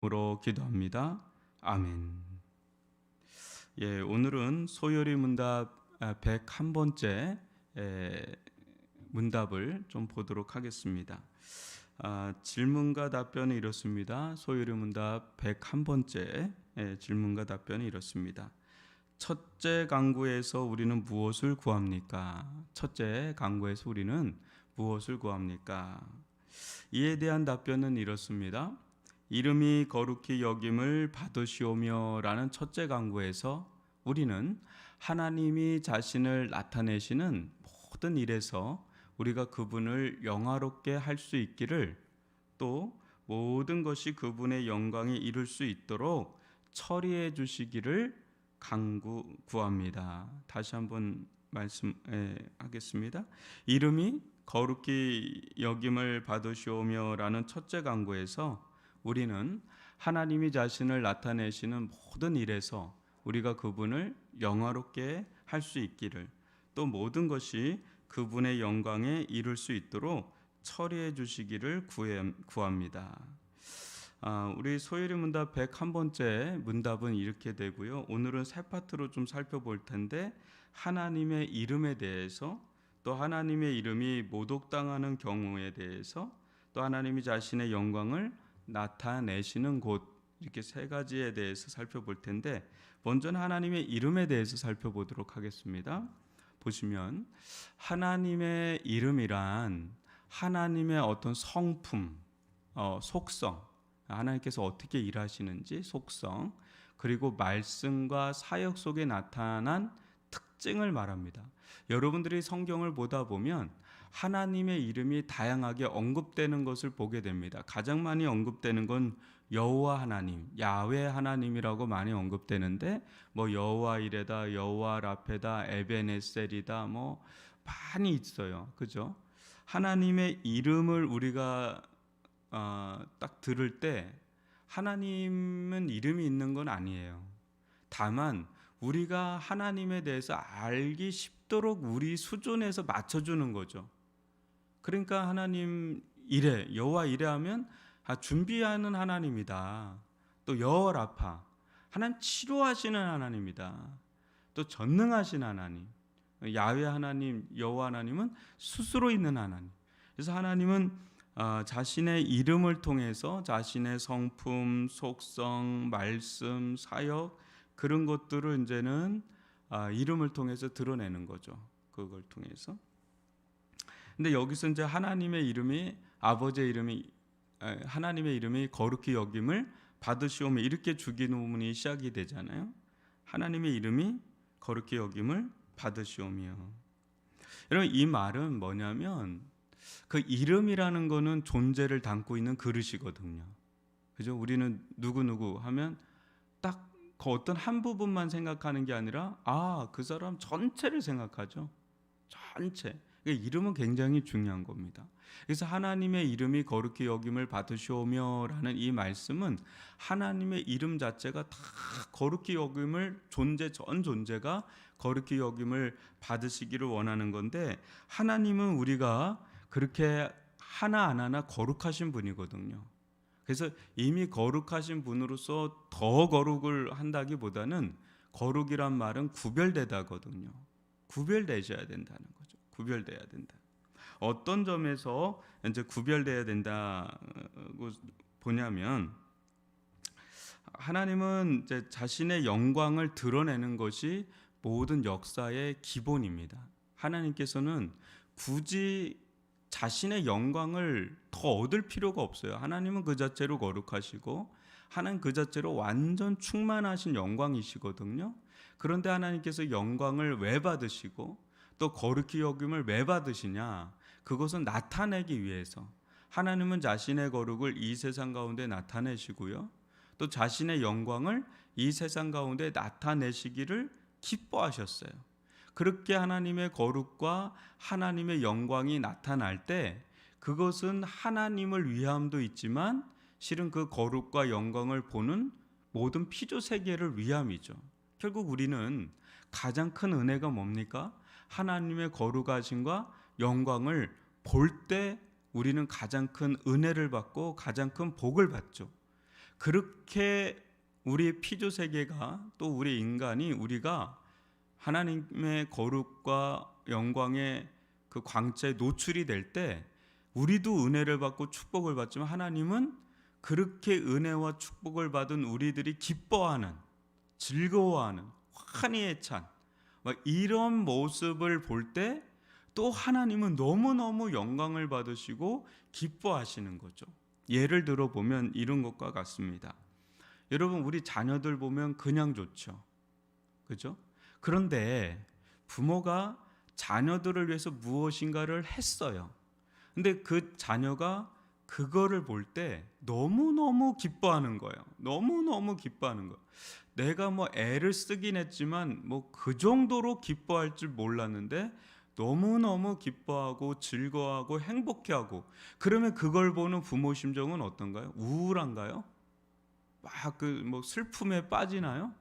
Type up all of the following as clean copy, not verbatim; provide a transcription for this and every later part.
으로 기도합니다. 아멘. 예, 오늘은 소요리 문답 101번째 문답을 좀 보도록 하겠습니다. 질문과 답변이 이렇습니다. 소요리 문답 101번째 질문과 답변이 이렇습니다. 첫째 강구에서 우리는 무엇을 구합니까? 첫째 강구에서 우리는 무엇을 구합니까? 이에 대한 답변은 이렇습니다. 이름이 거룩히 여김을 받으시오며 라는 첫째 강구에서 우리는 하나님이 자신을 나타내시는 모든 일에서 우리가 그분을 영화롭게 할 수 있기를, 또 모든 것이 그분의 영광에 이룰 수 있도록 처리해 주시기를 구합니다. 다시 한번 말씀하겠습니다. 이름이 거룩히 여김을 받으시오며 라는 첫째 강구에서 우리는 하나님이 자신을 나타내시는 모든 일에서 우리가 그분을 영화롭게 할 수 있기를, 또 모든 것이 그분의 영광에 이룰 수 있도록 처리해 주시기를 구합니다. 우리 소요리 문답 101번째 문답은 이렇게 되고요. 오늘은 세 파트로 좀 살펴볼 텐데, 하나님의 이름에 대해서, 또 하나님의 이름이 모독당하는 경우에 대해서, 또 하나님이 자신의 영광을 나타내시는 곳, 이렇게 세 가지에 대해서 살펴볼 텐데, 먼저는 하나님의 이름에 대해서 살펴보도록 하겠습니다. 보시면 하나님의 이름이란 하나님의 어떤 성품, 속성, 하나님께서 어떻게 일하시는지 속성, 그리고 말씀과 사역 속에 나타난 특징을 말합니다. 여러분들이 성경을 보다 보면 하나님의 이름이 다양하게 언급되는 것을 보게 됩니다. 가장 많이 언급되는 건 여호와 하나님, 야훼 하나님이라고 많이 언급되는데, 뭐 여호와 이레다, 여호와 라페다, 에베네셀이다, 뭐 많이 있어요. 그죠? 하나님의 이름을 우리가 딱 들을 때 하나님은 이름이 있는 건 아니에요. 다만 우리가 하나님에 대해서 알기 쉽도록 우리 수준에서 맞춰주는 거죠. 그러니까 하나님 이래, 여호와 이래 하면 준비하는 하나님이다. 또 여호와 라파, 하나님 치료하시는 하나님이다. 또 전능하신 하나님, 야훼 하나님, 여호와 하나님은 스스로 있는 하나님. 그래서 하나님은 자신의 이름을 통해서 자신의 성품, 속성, 말씀, 사역, 그런 것들을 이제는 이름을 통해서 드러내는 거죠. 그걸 통해서. 근데 여기서 이제 하나님의 이름이, 아버지의 이름이, 하나님의 이름이 거룩히 여김을 받으시오며, 이렇게 주기도문이 시작이 되잖아요. 하나님의 이름이 거룩히 여김을 받으시오며. 여러분, 이 말은 뭐냐면 그 이름이라는 거는 존재를 담고 있는 그릇이거든요. 그죠? 우리는 누구누구 하면 딱 그 어떤 한 부분만 생각하는 게 아니라 그 사람 전체를 생각하죠. 전체. 그러니까 이름은 굉장히 중요한 겁니다. 그래서 하나님의 이름이 거룩히 여김을 받으시오며 라는 이 말씀은 하나님의 이름 자체가 다 거룩히 여김을, 전 존재가 거룩히 여김을 받으시기를 원하는 건데, 하나님은 우리가 그렇게 하나하나 거룩하신 분이거든요. 그래서 이미 거룩하신 분으로서 더 거룩을 한다기보다는, 거룩이란 말은 구별되다거든요. 구별되셔야 된다는 거죠. 구별돼야 된다. 어떤 점에서 이제 구별돼야 된다고 보냐면, 하나님은 이제 자신의 영광을 드러내는 것이 모든 역사의 기본입니다. 하나님께서는 굳이 자신의 영광을 더 얻을 필요가 없어요. 하나님은 그 자체로 거룩하시고 하나님 그 자체로 완전 충만하신 영광이시거든요. 그런데 하나님께서 영광을 왜 받으시고 또 거룩히 여김을 왜 받으시냐? 그것은 나타내기 위해서. 하나님은 자신의 거룩을 이 세상 가운데 나타내시고요, 또 자신의 영광을 이 세상 가운데 나타내시기를 기뻐하셨어요. 그렇게 하나님의 거룩과 하나님의 영광이 나타날 때 그것은 하나님을 위함도 있지만 실은 그 거룩과 영광을 보는 모든 피조 세계를 위함이죠. 결국 우리는 가장 큰 은혜가 뭡니까? 하나님의 거룩하심과 영광을 볼 때 우리는 가장 큰 은혜를 받고 가장 큰 복을 받죠. 그렇게 우리 피조 세계가 또 우리 인간이 우리가 하나님의 거룩과 영광의 그 광채에 노출이 될 때 우리도 은혜를 받고 축복을 받지만 하나님은 그렇게 은혜와 축복을 받은 우리들이 기뻐하는, 즐거워하는, 환희에 찬 이런 모습을 볼 때 또 하나님은 너무너무 영광을 받으시고 기뻐하시는 거죠. 예를 들어 보면 이런 것과 같습니다. 여러분, 우리 자녀들 보면 그냥 좋죠. 그죠? 그런데 부모가 자녀들을 위해서 무엇인가를 했어요. 근데 그 자녀가 그거를 볼 때 너무너무 기뻐하는 거예요. 너무너무 기뻐하는 거예요. 내가 뭐 애를 쓰긴 했지만 뭐 그 정도로 기뻐할 줄 몰랐는데 너무너무 기뻐하고 즐거워하고 행복해하고, 그러면 그걸 보는 부모 심정은 어떤가요? 우울한가요? 막 그 뭐 슬픔에 빠지나요?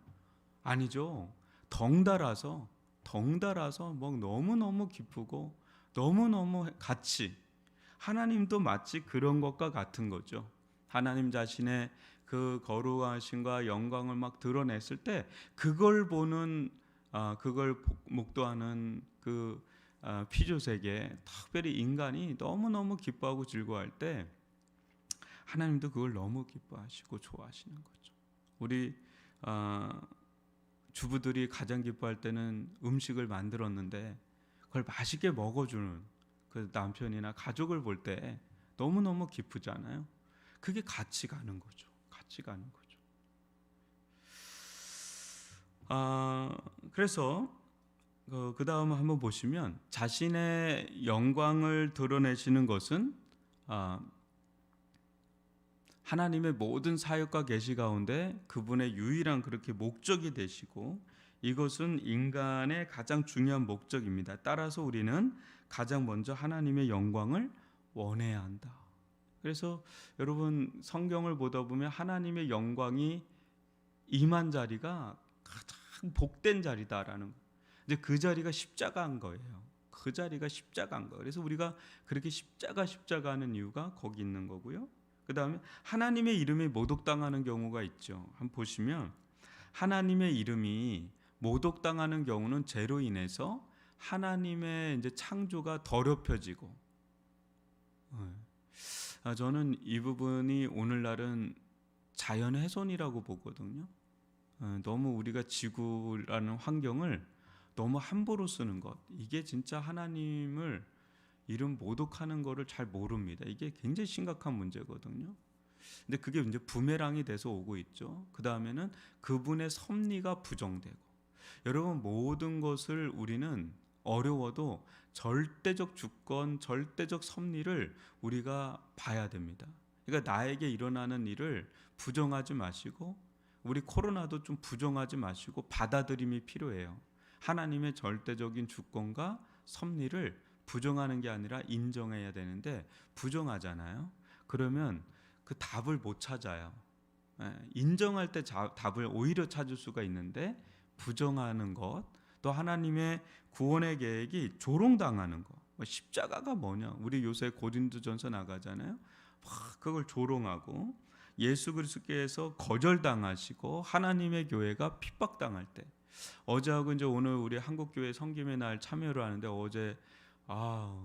아니죠. 덩달아서 막 너무너무 기쁘고 너무너무 같이, 하나님도 마치 그런 것과 같은 거죠. 하나님 자신의 그 거룩하심과 영광을 막 드러냈을 때 그걸 보는 그걸 목도하는 그 피조 세계, 특별히 인간이 너무너무 기뻐하고 즐거워할 때 하나님도 그걸 너무 기뻐하시고 좋아하시는 거죠. 우리 주부들이 가장 기뻐할 때는 음식을 만들었는데 그걸 맛있게 먹어주는 그 남편이나 가족을 볼 때 너무너무 기쁘잖아요. 그게 같이 가는 거죠. 같이 가는 거죠. 그래서 그 다음 한번 보시면 자신의 영광을 드러내시는 것은 하나님의 모든 사역과 계시 가운데 그분의 유일한 그렇게 목적이 되시고, 이것은 인간의 가장 중요한 목적입니다. 따라서 우리는 가장 먼저 하나님의 영광을 원해야 한다. 그래서 여러분, 성경을 보다 보면 하나님의 영광이 임한 자리가 가장 복된 자리다라는 거. 이제 그 자리가 십자가인 거예요. 그 자리가 십자가인 거예요. 그래서 우리가 그렇게 십자가 하는 이유가 거기 있는 거고요. 그 다음에 하나님의 이름이 모독당하는 경우가 있죠. 한번 보시면 하나님의 이름이 모독당하는 경우는 죄로 인해서 하나님의 이제 창조가 더럽혀지고, 저는 이 부분이 오늘날은 자연의 훼손이라고 보거든요. 너무 우리가 지구라는 환경을 너무 함부로 쓰는 것, 이게 진짜 하나님을 이름 모독하는 거를 잘 모릅니다. 이게 굉장히 심각한 문제거든요. 근데 그게 이제 부메랑이 돼서 오고 있죠. 그 다음에는 그분의 섭리가 부정되고, 여러분 모든 것을 우리는 어려워도 절대적 주권, 절대적 섭리를 우리가 봐야 됩니다. 그러니까 나에게 일어나는 일을 부정하지 마시고, 우리 코로나도 좀 부정하지 마시고 받아들임이 필요해요. 하나님의 절대적인 주권과 섭리를 부정하는 게 아니라 인정해야 되는데 부정하잖아요. 그러면 그 답을 못 찾아요. 인정할 때 답을 오히려 찾을 수가 있는데, 부정하는 것, 또 하나님의 구원의 계획이 조롱당하는 것. 십자가가 뭐냐? 우리 요새 고린도전서 나가잖아요. 막 그걸 조롱하고, 예수 그리스도께서 거절당하시고 하나님의 교회가 핍박당할 때, 어제하고 이제 오늘 우리 한국교회 섬김의 날 참여를 하는데, 어제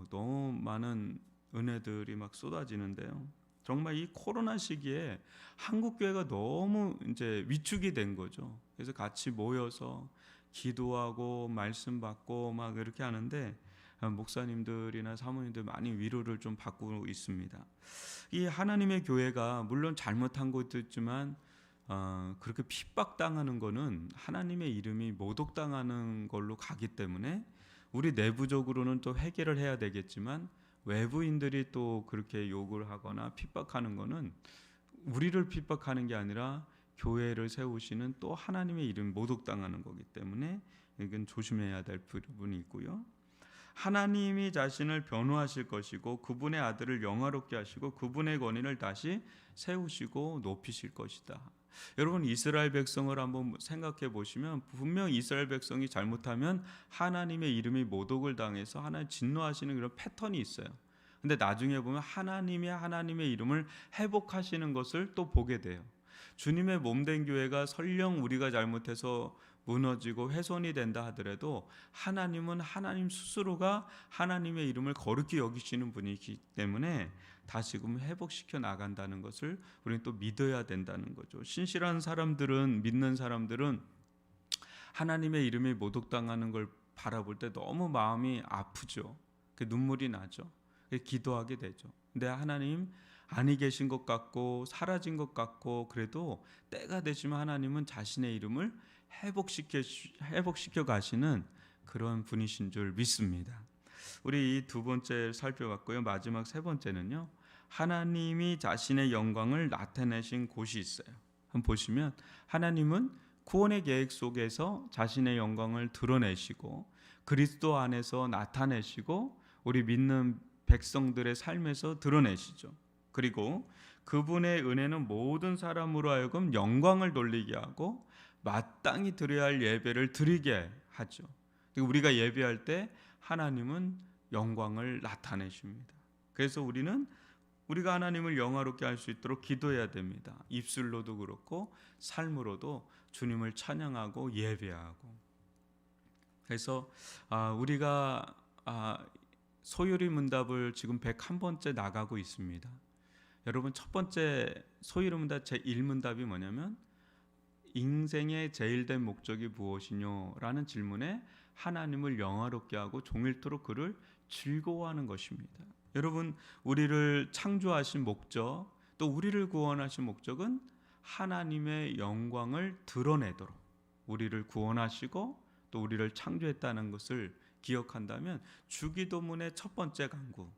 너무 많은 은혜들이 막 쏟아지는데요. 정말 이 코로나 시기에 한국교회가 너무 이제 위축이 된 거죠. 그래서 같이 모여서 기도하고 말씀 받고 막 이렇게 하는데, 목사님들이나 사모님들 많이 위로를 좀 받고 있습니다. 이 하나님의 교회가 물론 잘못한 것도 있지만 그렇게 핍박당하는 거는 하나님의 이름이 모독당하는 걸로 가기 때문에 우리 내부적으로는 또 회개를 해야 되겠지만, 외부인들이 또 그렇게 욕을 하거나 핍박하는 거는 우리를 핍박하는 게 아니라 교회를 세우시는 또 하나님의 이름 모독당하는 거기 때문에 이건 조심해야 될 부분이 있고요. 하나님이 자신을 변호하실 것이고 그분의 아들을 영화롭게 하시고 그분의 권위를 다시 세우시고 높이실 것이다. 여러분, 이스라엘 백성을 한번 생각해 보시면 분명 이스라엘 백성이 잘못하면 하나님의 이름이 모독을 당해서 하나님 진노하시는 그런 패턴이 있어요. 근데 나중에 보면 하나님의 이름을 회복하시는 것을 또 보게 돼요. 주님의 몸된 교회가 설령 우리가 잘못해서 무너지고 훼손이 된다 하더라도 하나님은 하나님 스스로가 하나님의 이름을 거룩히 여기시는 분이기 때문에 다시금 회복시켜 나간다는 것을 우리는 또 믿어야 된다는 거죠. 신실한 사람들은, 믿는 사람들은 하나님의 이름이 모독당하는 걸 바라볼 때 너무 마음이 아프죠. 눈물이 나죠. 기도하게 되죠. 근데 하나님 아니 계신 것 같고 사라진 것 같고, 그래도 때가 되시면 하나님은 자신의 이름을 회복시켜 가시는 그런 분이신 줄 믿습니다. 우리 이 두 번째 살펴봤고요. 마지막 세 번째는요, 하나님이 자신의 영광을 나타내신 곳이 있어요. 한번 보시면 하나님은 구원의 계획 속에서 자신의 영광을 드러내시고 그리스도 안에서 나타내시고 우리 믿는 백성들의 삶에서 드러내시죠. 그리고 그분의 은혜는 모든 사람으로 하여금 영광을 돌리게 하고 마땅히 드려야 할 예배를 드리게 하죠. 우리가 예배할 때 하나님은 영광을 나타내십니다. 그래서 우리가 하나님을 영화롭게 할 수 있도록 기도해야 됩니다. 입술로도 그렇고 삶으로도 주님을 찬양하고 예배하고. 그래서 우리가 소유리 문답을 지금 101번째 나가고 있습니다. 여러분, 첫 번째 소유리 문답 제1문답이 뭐냐면 인생의 제일 된 목적이 무엇이뇨? 라는 질문에 하나님을 영화롭게 하고 종일토록 그를 즐거워하는 것입니다. 여러분, 우리를 창조하신 목적, 또 우리를 구원하신 목적은 하나님의 영광을 드러내도록 우리를 구원하시고 또 우리를 창조했다는 것을 기억한다면 주기도문의 첫 번째 간구,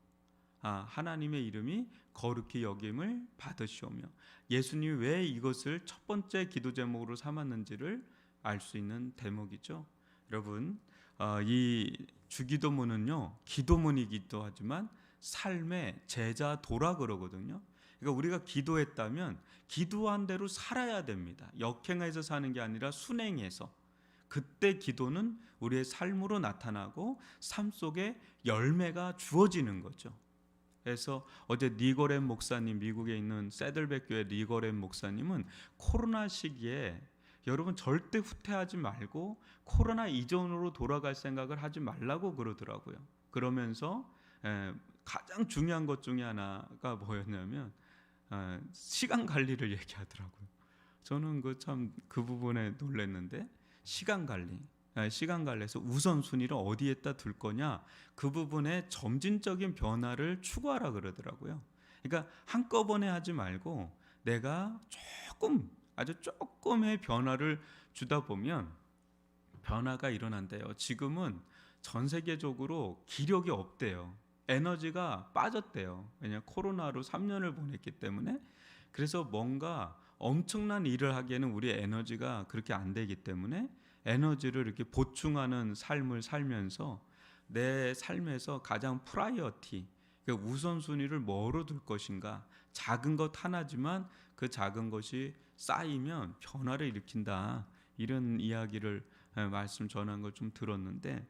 하나님의 이름이 거룩히 여김을 받으시오며, 예수님이 왜 이것을 첫 번째 기도 제목으로 삼았는지를 알 수 있는 대목이죠. 여러분, 이 주기도문은요, 기도문이기도 하지만 삶의 제자도라 그러거든요. 그러니까 우리가 기도했다면 기도한 대로 살아야 됩니다. 역행해서 사는 게 아니라 순행해서. 그때 기도는 우리의 삶으로 나타나고 삶 속에 열매가 주어지는 거죠. 그래서 어제 니거렘 목사님, 미국에 있는 세들백 교회 니거렘 목사님은 코로나 시기에 여러분 절대 후퇴하지 말고 코로나 이전으로 돌아갈 생각을 하지 말라고 그러더라고요. 그러면서 가장 중요한 것 중에 하나가 뭐였냐면 시간 관리를 얘기하더라고요. 저는 그 부분에 놀랐는데, 시간 관리에서 우선순위를 어디에다 둘 거냐, 그 부분에 점진적인 변화를 추구하라 그러더라고요. 그러니까 한꺼번에 하지 말고 내가 아주 조금의 변화를 주다 보면 변화가 일어난대요. 지금은 전 세계적으로 기력이 없대요. 에너지가 빠졌대요. 왜냐하면 코로나로 3년을 보냈기 때문에. 그래서 뭔가 엄청난 일을 하기에는 우리의 에너지가 그렇게 안 되기 때문에 에너지를 이렇게 보충하는 삶을 살면서 내 삶에서 가장 프라이어티, 그러니까 우선순위를 뭐로 둘 것인가. 작은 것 하나지만 그 작은 것이 쌓이면 변화를 일으킨다, 이런 이야기를 말씀 전한 걸 좀 들었는데,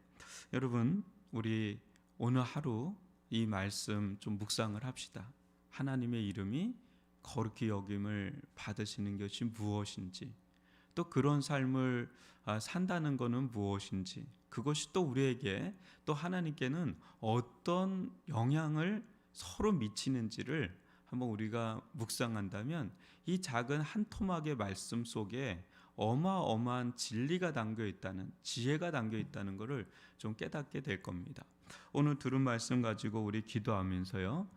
여러분, 우리 오늘 하루 이 말씀 좀 묵상을 합시다. 하나님의 이름이 거룩히 여김을 받으시는 것이 무엇인지, 또 그런 삶을 산다는 것은 무엇인지, 그것이 또 우리에게, 또 하나님께는 어떤 영향을 서로 미치는지를 한번 우리가 묵상한다면 이 작은 한 토막의 말씀 속에 어마어마한 진리가 담겨 있다는, 지혜가 담겨 있다는 것을 좀 깨닫게 될 겁니다. 오늘 들은 말씀 가지고 우리 기도하면서요,